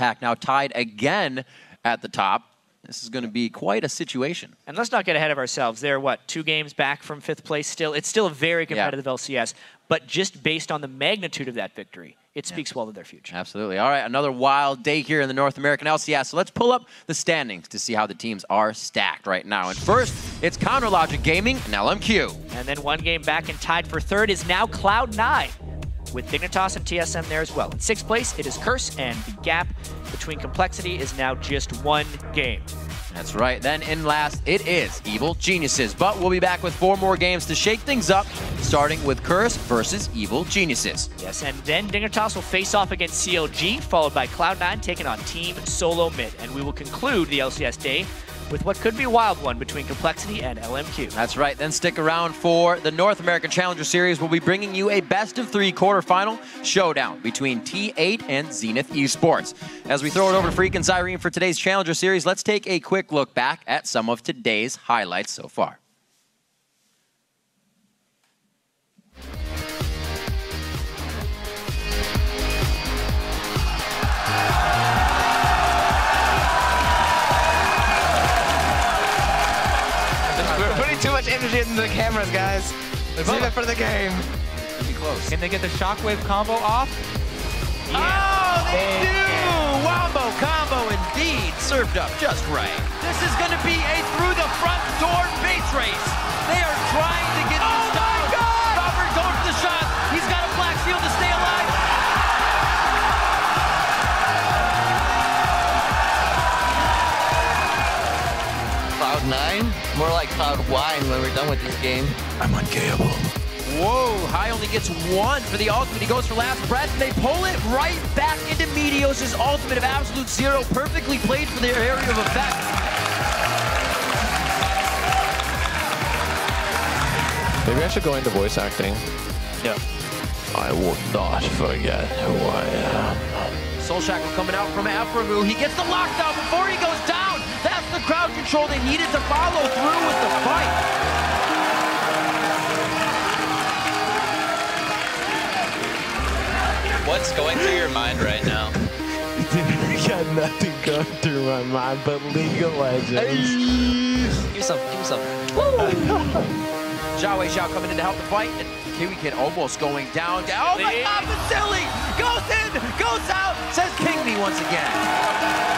pack now tied again at the top. This is going to be quite a situation. And let's not get ahead of ourselves. They're, what, 2 games back from 5th place still? It's still a very competitive LCS, but just based on the magnitude of that victory, it speaks well to their future. Absolutely. All right, another wild day here in the North American LCS. So let's pull up the standings to see how the teams are stacked right now. And first, it's CounterLogic Gaming and LMQ. And then 1 game back and tied for 3rd is now Cloud9, with Dignitas and TSM there as well. In 6th place, it is Curse, and the gap between Complexity is now just 1 game. That's right. Then in last, it is Evil Geniuses. But we'll be back with 4 more games to shake things up, starting with Curse versus Evil Geniuses. Yes, and then Dignitas will face off against CLG, followed by Cloud9 taking on Team Solo Mid. And we will conclude the LCS day with what could be a wild one between Complexity and LMQ. That's right. Then stick around for the North American Challenger Series. We'll be bringing you a best-of-3 quarterfinal showdown between T8 and Zenith Esports. As we throw it over to Freak and Cyrene for today's Challenger Series, let's take a quick look back at some of today's highlights so far. Too much energy into the cameras, guys. Save it for the game. Pretty close. Can they get the shockwave combo off? Yeah. Oh, they do! Wombo combo indeed, served up just right. This is going to be a through the front door base race. They are trying to get this down. Oh my God! Robert goes for the shot. He's got a black shield to stay alive. Cloud9? More like Cloud Wine when we're done with this game. I'm unkayable. Whoa, High only gets 1 for the ultimate. He goes for last breath, and they pull it right back into Meteos' ultimate of absolute 0. Perfectly played for their area of effect. Maybe I should go into voice acting. No. I will not forget who I am. Soul Shackle coming out from Aframu. He gets the lockdown before he goes down. That's the crowd control they needed to follow through with the fight. What's going through your mind right now? I got nothing going through my mind but League of Legends. Give me some. Xiao Xiao coming in to help the fight. And Kiwi Kid almost going down. Oh my God, Vasily! Goes in, goes out, says King Me once again.